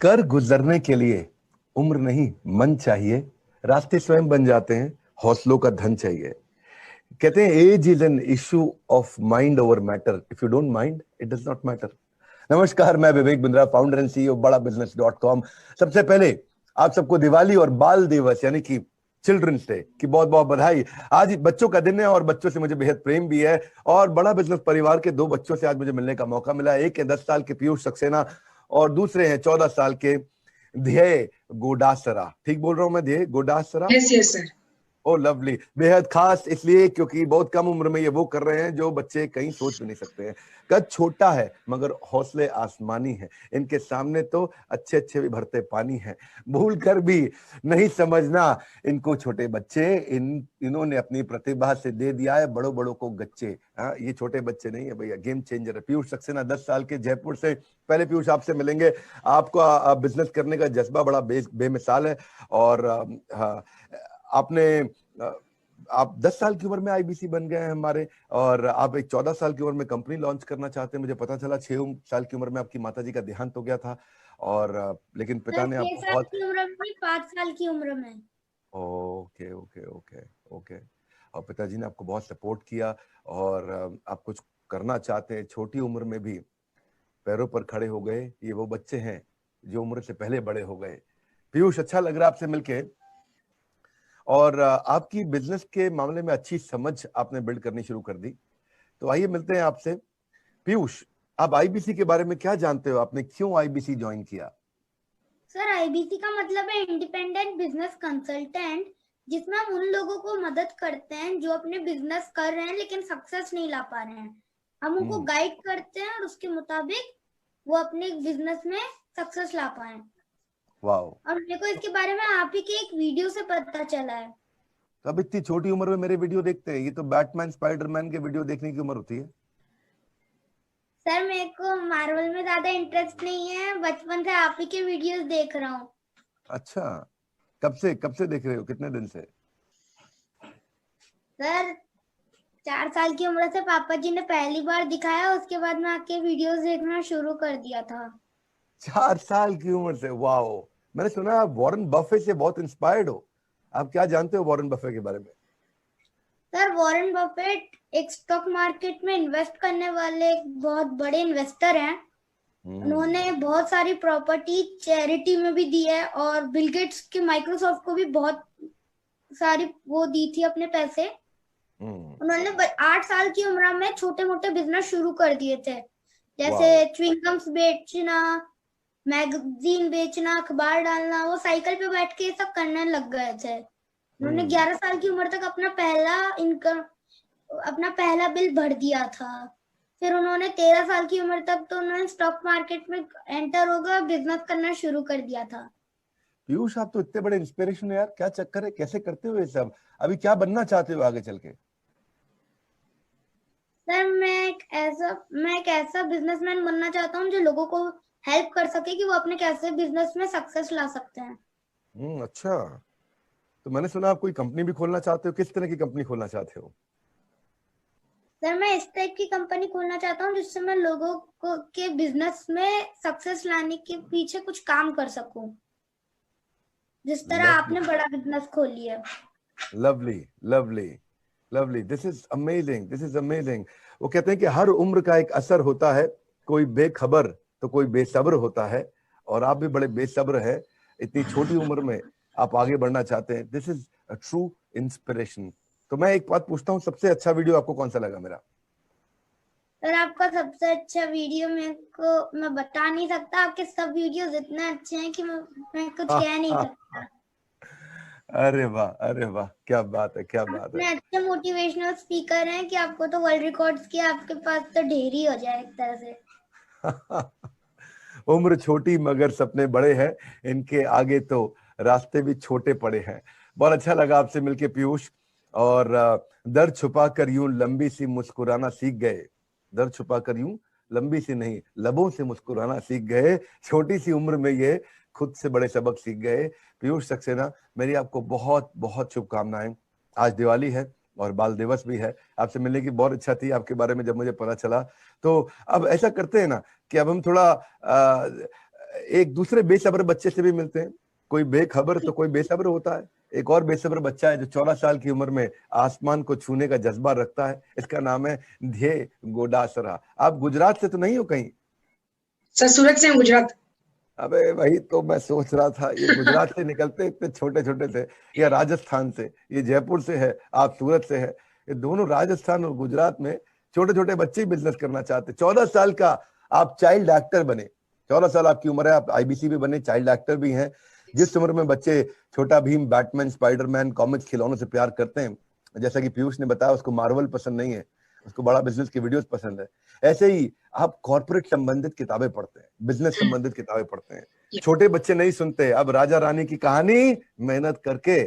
कर गुजरने के लिए उम्र नहीं मन चाहिए, रास्ते स्वयं बन जाते हैं, हौसलों का धन चाहिए। कहते हैं age is an issue of mind over matter, if you don't mind it does not matter. नमस्कार, मैं Vivek Bindra, founder and CEO Bada business. सबसे पहले आप सबको दिवाली और बाल दिवस यानी कि चिल्ड्रंस डे की बहुत बहुत बधाई। आज बच्चों का दिन है और बच्चों से मुझे बेहद प्रेम भी है। और बड़ा बिजनेस परिवार के दो बच्चों से आज मुझे मिलने का मौका मिला। एक है 10 साल के पीयूष सक्सेना और दूसरे हैं 14 साल के ध्येय गोडासरा। ठीक बोल रहा हूं मैं? Dhyey Godasara. Yes yes sir. Oh lovely. बेहद खास इसलिए क्योंकि बहुत कम उम्र में ये वो कर रहे हैं जो बच्चे कहीं सोच भी नहीं सकते हैं। कद छोटा है मगर हौसले आसमानी हैं। इनके सामने तो अच्छे अच्छे भी भरते पानी हैं। भूल कर भी नहीं समझना इनको छोटे बच्चे। इन्होंने अपनी प्रतिभा से दे दिया है बड़ों बड़ों को गच्चे। हाँ, ये छोटे बच्चे नहीं है भैया, गेम चेंजर है। पीयूष सक्सेना 10 साल के, जयपुर से। पहले पीयूष आपसे मिलेंगे। आपका बिजनेस करने का जज्बा बड़ा बेमिसाल है। और हाँ, आपने आप 10 साल की उम्र में आईबीसी बन गए हैं हमारे, और आप एक 14 साल की उम्र में कंपनी लॉन्च करना चाहते हैं। मुझे पता चला 6 साल की उम्र में आपकी माताजी का देहांत हो गया था, और लेकिन पिता ने 6 आपको साल बहुत... की उम्र में, 5 साल की उम्र में। Okay okay okay okay. और पिताजी ने आपको बहुत सपोर्ट किया, और आप कुछ करना चाहते हैं। छोटी उम्र में भी पैरों पर खड़े हो गए। ये वो बच्चे हैं जो उम्र से पहले बड़े हो गए। पीयूष, अच्छा लग रहा है आपसे मिलके, और आपकी बिजनेस के मामले में अच्छी समझ आपने बिल्ड करनी शुरू कर दी। तो आइए मिलते हैं आपसे। पीयूष, आप आईबीसी के बारे में क्या जानते हो? आपने क्यों आईबीसी ज्वाइन किया? सर, आईबीसी का मतलब है इंडिपेंडेंट बिजनेस कंसल्टेंट, जिसमें हम उन लोगों को मदद करते हैं जो अपने बिजनेस कर रहे हैं लेकिन सक्सेस नहीं ला पा रहे हैं। हम उनको गाइड करते हैं और उसके मुताबिक वो अपने बिजनेस में सक्सेस ला पाए। वाह। और मेरे को इसके बारे में आप ही के एक वीडियो से पता चला है। अब इतनी छोटी उम्र में मेरे वीडियो देखते हैं? ये तो बैटमैन स्पाइडरमैन के वीडियो देखने की उम्र होती है। सर, मेरे को मार्वल में ज्यादा इंटरेस्ट नहीं है, बचपन से आप ही के वीडियोस देख रहा हूँ। अच्छा, कब से देख रहे हो? कितने दिन से? सर, 4 साल की उम्र से पापा जी ने पहली बार दिखाया, उसके बाद मैं आपके वीडियोस देखना शुरू कर दिया था। 4 साल की उम्र से? वाह। मैंने सुना आप वॉरेन बफे से बहुत इंस्पायर्ड हो। आप क्या जानते हो वॉरेन बफे के बारे में? सर, वॉरेन बफेट एक स्टॉक मार्केट में इन्वेस्ट करने वाले एक बहुत बड़े इन्वेस्टर हैं। उन्होंने बहुत सारी प्रॉपर्टी चैरिटी में भी दी है, और बिल गेट्स के माइक्रोसॉफ्ट को भी बहुत सारी वो दी थी अपने पैसे। उन्होंने 8 साल की उम्र में छोटे मोटे बिजनेस शुरू कर दिए थे, जैसे च्युइंगम्स बेचना, मैगजीन बेचना, अखबार डालना। वो साइकिल पे बैठ के ये सब करने लग गए थे। उन्होंने 11 साल की उम्र तक अपना पहला बिल भर दिया था। फिर उन्होंने 13 साल की उम्र तक तो उन्होंने स्टॉक मार्केट में एंटर हो गए, बिजनेस करना शुरू कर दिया था। पीयूष, आप तो इतने बड़े इंस्पिरेशन है यार। क्या चक्कर है? कैसे करते हो ये सब? अभी क्या बनना चाहते हो आगे चल के? सर, मैं एक ऐसा बिजनेसमैन बनना चाहता हूँ जो लोगों को हेल्प कर सके कि वो अपने कैसे बिजनेस में सक्सेस ला सकते हैं। अच्छा, तो मैंने सुना आप कोई कंपनी भी खोलना चाहते हो। किस तरह की कंपनी खोलना चाहते हो? सर, मैं इस टाइप की कंपनी खोलना चाहता हूँ जिससे मैं लोगों को के बिजनेस में सक्सेस लाने के पीछे कुछ काम कर सकूं, जिस तरह आपने बड़ा बिजनेस खोली है। Lovely lovely lovely, this is amazing, this is amazing. वो कहते हैं कि हर उम्र का एक असर होता है। कोई बेखबर तो कोई बेसब्र होता है, और आप भी बड़े बेसब्र हैं। इतनी छोटी उम्र में आप आगे बढ़ना चाहते हैं। This is a true inspiration. तो मैं एक बात पूछता हूँ, सबसे अच्छा वीडियो आपको कौन सा लगा मेरा? सर, आपका सबसे अच्छा वीडियो मैं बता नहीं सकता। आपके सब वीडियोस इतने अच्छे हैं कि मैं कुछ कह नहीं सकता। अरे वाह, अरे वाह, क्या बात है, क्या बात है। अच्छे मोटिवेशनल स्पीकर हैं कि आपको तो वर्ल्ड रिकॉर्ड्स की आपके पास तो ढेर ही हो जाए एक तरह से। उम्र छोटी मगर सपने बड़े हैं। इनके आगे तो रास्ते भी छोटे पड़े हैं। बहुत अच्छा लगा आपसे मिलके पीयूष। और दर्द छुपा कर यूं लंबी सी मुस्कुराना सीख गए। दर्द छुपा कर यूं लंबी सी नहीं, लबों से मुस्कुराना सीख गए। छोटी सी उम्र में ये खुद से बड़े सबक सीख गए। पीयूष सक्सेना, मेरी आपको बहुत बहुत शुभकामनाएं। आज दिवाली है और बाल दिवस भी है। आपसे मिलने की बहुत इच्छा थी आपके बारे में जब मुझे पता चला। तो अब ऐसा करते हैं ना कि अब हम थोड़ा एक दूसरे बेसब्र बच्चे से भी मिलते हैं, कोई बेखबर तो कोई बेसब्र होता है। एक और बेसब्र बच्चा है जो 14 साल की उम्र में आसमान को छूने का जज्बा रखता है, इसका नाम है ध्येय गोडासरा। आप गुजरात से तो नहीं हो कहीं? सर सूरत से हूँ, गुजरात। अबे वही तो मैं सोच रहा था, ये गुजरात से निकलते इतने छोटे छोटे थे, या राजस्थान से, ये जयपुर से है, आप सूरत से है। ये दोनों राजस्थान और गुजरात में छोटे छोटे बच्चे ही बिजनेस करना चाहते। 14 साल का आप चाइल्ड एक्टर बने, 14 साल आपकी उम्र है, आप आईबीसी भी बने, चाइल्ड एक्टर भी हैं। जिस उम्र में बच्चे छोटा भीम, बैटमैन, स्पाइडरमैन, कॉमिक्स, खिलौनों से प्यार करते हैं, जैसा कि पीयूष ने बताया उसको मार्वल पसंद नहीं है, उसको बड़ा बिजनेस की वीडियोस पसंद है, ऐसे ही आप कॉर्पोरेट संबंधित किताबें पढ़ते हैं, बिजनेस संबंधित किताबें पढ़ते हैं। छोटे बच्चे नहीं सुनते, अब राजा रानी की कहानी मेहनत करके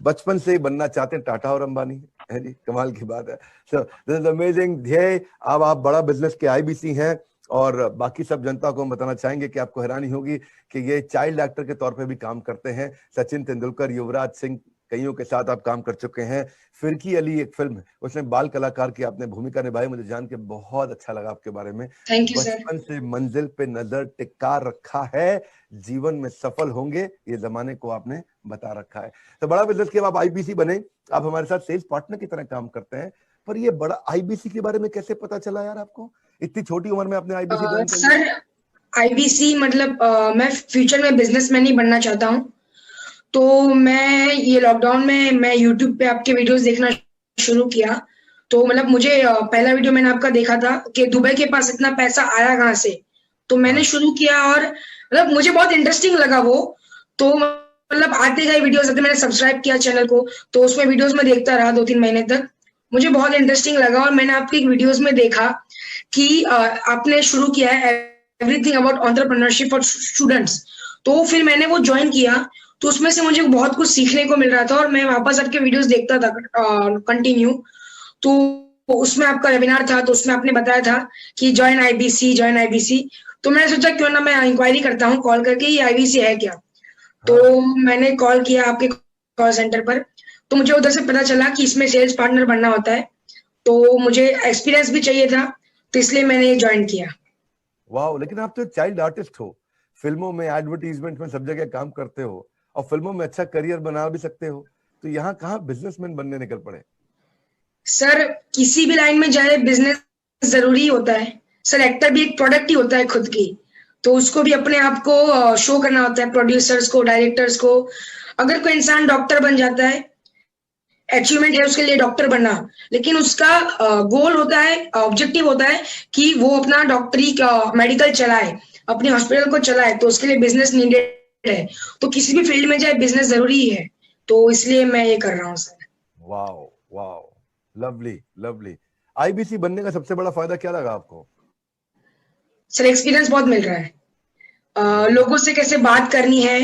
बचपन से ही बनना चाहते हैं टाटा और अंबानी, है जी, कमाल की बात है। सो दिस इज अमेजिंग ध्येय। अब आप बड़ा बिजनेस के आईबीसी हैं, और बाकी सब जनता को हम बताना चाहेंगे कि आपको हैरानी होगी कि ये चाइल्ड एक्टर के तौर पे भी काम करते हैं। सचिन तेंदुलकर, युवराज सिंह, कईयों के साथ आप काम कर चुके हैं। फिरकी अली एक फिल्म, उसमें बाल कलाकार की आपने भूमिका निभाई, मुझे जान के बहुत अच्छा लगा आपके बारे में। Thank you sir. बचपन से मंजिल पे नजर टिका रखा है, जीवन में सफल होंगे ये जमाने को आपने बता रखा है। तो बड़ा बिजनेस के आप आईबीसी बने, आप हमारे साथ सेल्स पार्टनर की तरह काम करते हैं, पर ये बड़ा आईबीसी के बारे में कैसे पता चला यार आपको? इतनी छोटी उम्र में आपने आईबीसी ज्वाइन कर लिया? सर आईबीसी मतलब मैं फ्यूचर में बिजनेसमैन ही बनना चाहता हूँ। तो मैं ये लॉकडाउन में मैं यूट्यूब पे आपके वीडियोस देखना शुरू किया। तो मतलब मुझे पहला वीडियो मैंने आपका देखा था कि दुबई के पास इतना पैसा आया कहाँ से, तो मैंने शुरू किया और मतलब मुझे बहुत इंटरेस्टिंग लगा वो। तो मतलब आते गए वीडियोस आते, मैंने सब्सक्राइब किया चैनल को, तो उसमें वीडियोस में देखता रहा 2-3 महीने तक। मुझे बहुत इंटरेस्टिंग लगा और मैंने आपकी वीडियोस में देखा कि आपने शुरू किया है everything about entrepreneurship for students. तो फिर मैंने वो ज्वाइन किया, तो उसमें से मुझे बहुत कुछ सीखने को मिल रहा था और मैं वापस आपके वीडियोस देखता था कंटिन्यू। तो उसमें आपका वेबिनार था, तो उसमें आपने बताया था कि ज्वाइन आईबीसी। तो मैंने सोचा क्यों ना मैं इंक्वायरी करता हूँ कॉल करके, ये आईबीसी है क्या। तो मैंने कॉल किया आपके कॉल सेंटर पर, तो मुझे उधर से पता चला कि इसमें सेल्स पार्टनर बनना होता है। तो मुझे एक्सपीरियंस भी चाहिए था, तो इसलिए मैंने ज्वाइन किया। वाह, लेकिन आप तो चाइल्ड आर्टिस्ट हो, फिल्मों में, एडवर्टीजमेंट में, सब जगह काम करते हो और फिल्मों में अच्छा करियर बना भी सकते हो, तो यहाँ कहाँ बिजनेसमैन बनने निकल पड़े? सर किसी भी लाइन में जाए बिजनेस जरूरी होता है। सर एक्टर भी एक प्रोडक्ट ही होता है खुद की, तो उसको भी अपने आप को शो करना होता है, प्रोड्यूसर्स को, डायरेक्टर्स को। अगर कोई इंसान डॉक्टर बन जाता है, अचीवमेंट है उसके लिए डॉक्टर बनना, लेकिन उसका गोल होता है, ऑब्जेक्टिव होता है कि वो अपना डॉक्टरी का मेडिकल चलाए, अपने हॉस्पिटल को चलाए, तो उसके लिए बिजनेस नीडेड है। तो किसी भी फील्ड में जाए बिजनेस जरूरी है, तो इसलिए मैं ये कर रहा हूँ sir. Wow wow, lovely lovely. IBC बनने का सबसे बड़ा फायदा क्या लगा आपको? सर एक्सपीरियंस बहुत मिल रहा है, लोगों से कैसे बात करनी है,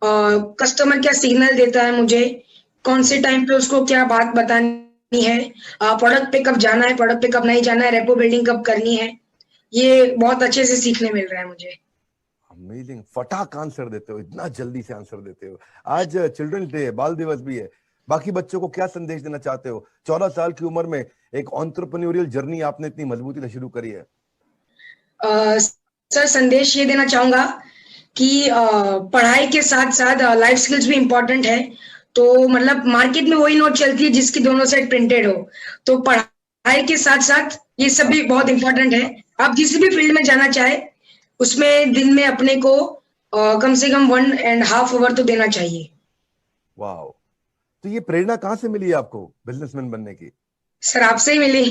कस्टमर क्या सिग्नल देता है मुझे, कौन से टाइम पे उसको क्या बात बतानी है, प्रोडक्ट पे कब जाना है, प्रोडक्ट पे कब नहीं जाना है, रेपो बिल्डिंग कब करनी है, ये बहुत अच्छे से सीखने मिल रहा है मुझे। अमेजिंग, फटाक आंसर देते हो, इतना जल्दी से आंसर देते हो। आज चिल्ड्रंस डे है, बाल दिवस भी है, बाकी बच्चों को क्या संदेश देना चाहते हो? 14 साल की उम्र में एक एंटरप्रेन्योरियल जर्नी आपने इतनी मजबूती से शुरू करी है। सर संदेश ये देना चाहूंगा कि पढ़ाई के साथ साथ लाइफ स्किल्स भी इम्पोर्टेंट है। तो मतलब मार्केट में वही नोट चलती है जिसकी दोनों साइड प्रिंटेड हो, तो पढ़ाई के साथ साथ ये सब भी बहुत इम्पोर्टेंट है। आप जिस भी फील्ड में जाना चाहे उसमें दिन में अपने को कम से कम 1.5 आवर तो देना चाहिए। वाह, तो ये प्रेरणा कहाँ से मिली आपको बिजनेसमैन बनने की? सर आपसे ही मिली।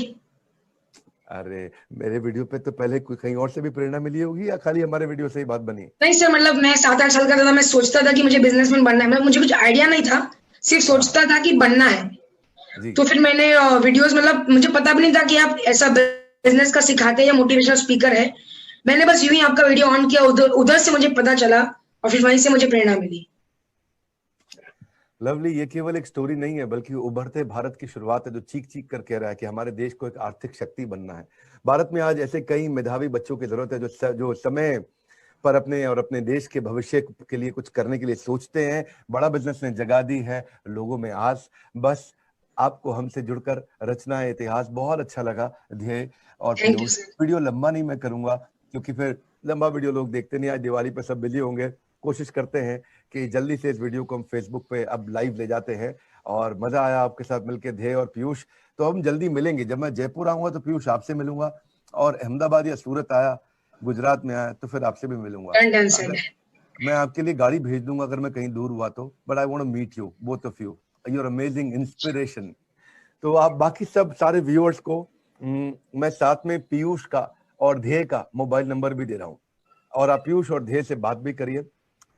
अरे मेरे वीडियो पे तो पहले कोई कहीं और से भी प्रेरणा मिली होगी, या खाली हमारे वीडियो से ही बात बनी? नहीं सर, मतलब मैं 7-8 साल का था, मैं सोचता था कि मुझे बिजनेसमैन बनना है, मतलब मुझे कुछ आइडिया नहीं था, सिर्फ सोचता था कि बनना है। तो फिर मैंने वीडियोस, मतलब मुझे पता भी नहीं था कि आप ऐसा बिजनेस का सिखाते हैं या मोटिवेशनल स्पीकर है। मैंने बस यूं ही आपका वीडियो ऑन किया, उधर से मुझे पता चला और फिर वहीं से मुझे प्रेरणा मिली। लवली, ये केवल एक स्टोरी नहीं है, बल्कि उभरते भारत की शुरुआत है, जो चीख चीख कर कह रहा है कि हमारे देश को एक आर्थिक शक्ति बनना है। भारत में आज ऐसे कई मेधावी बच्चों की जरूरत है जो समय पर अपने और अपने देश के भविष्य के लिए कुछ करने के लिए सोचते हैं। बड़ा बिजनेस ने जगा दी है लोगों में आस। बस आपको हमसे जुड़कर रचना है इतिहास। बहुत अच्छा लगा ध्येय और पीयूष। वीडियो लंबा नहीं मैं करूंगा, क्योंकि फिर लंबा वीडियो लोग देखते नहीं। आज दिवाली पे सब बिजी होंगे। कोशिश करते हैं कि जल्दी से इस वीडियो को हम फेसबुक पे अब लाइव ले जाते हैं। और मजा आया आपके साथ मिलकर ध्येय और पीयूष। तो हम जल्दी मिलेंगे। जब मैं जयपुर आऊंगा तो पीयूष आपसे मिलूंगा, और अहमदाबाद या सूरत आया, गुजरात में आया, तो फिर आपसे भी मिलूंगा। Done sir. अगर मैं आपके लिए गाड़ी भेज दूंगा अगर मैं कहीं दूर हुआ तो, but I want to meet you, both of you, your amazing inspiration. तो आप बाकी सब सारे व्यूअर्स को मैं साथ में पीयूष का और ध्येय का मोबाइल नंबर भी दे रहा हूँ, और आप पीयूष और ध्येय से बात भी करिए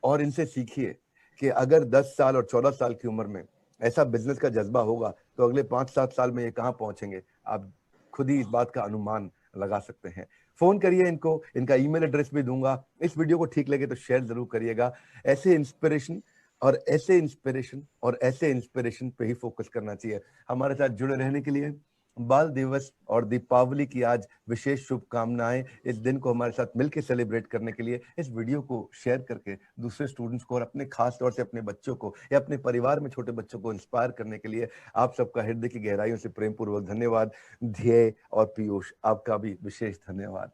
और इनसे सीखिए कि अगर 10 साल और 14 साल की उम्र में ऐसा बिजनेस का जज्बा होगा तो अगले 5-7 साल में ये कहाँ पहुंचेंगे, आप खुद ही इस बात का अनुमान लगा सकते हैं। फोन करिए इनको, इनका ईमेल एड्रेस भी दूंगा। इस वीडियो को ठीक लगे तो शेयर जरूर करिएगा। ऐसे इंस्पिरेशन और ऐसे इंस्पिरेशन और ऐसे इंस्पिरेशन पे ही फोकस करना चाहिए। हमारे साथ जुड़े रहने के लिए बाल दिवस और दीपावली की आज विशेष शुभकामनाएं। इस दिन को हमारे साथ मिलकर सेलिब्रेट करने के लिए इस वीडियो को शेयर करके दूसरे स्टूडेंट्स को और अपने खास तौर से अपने बच्चों को या अपने परिवार में छोटे बच्चों को इंस्पायर करने के लिए आप सबका हृदय की गहराइयों से प्रेम पूर्वक धन्यवाद। ध्येय और पीयूष, आपका भी विशेष धन्यवाद।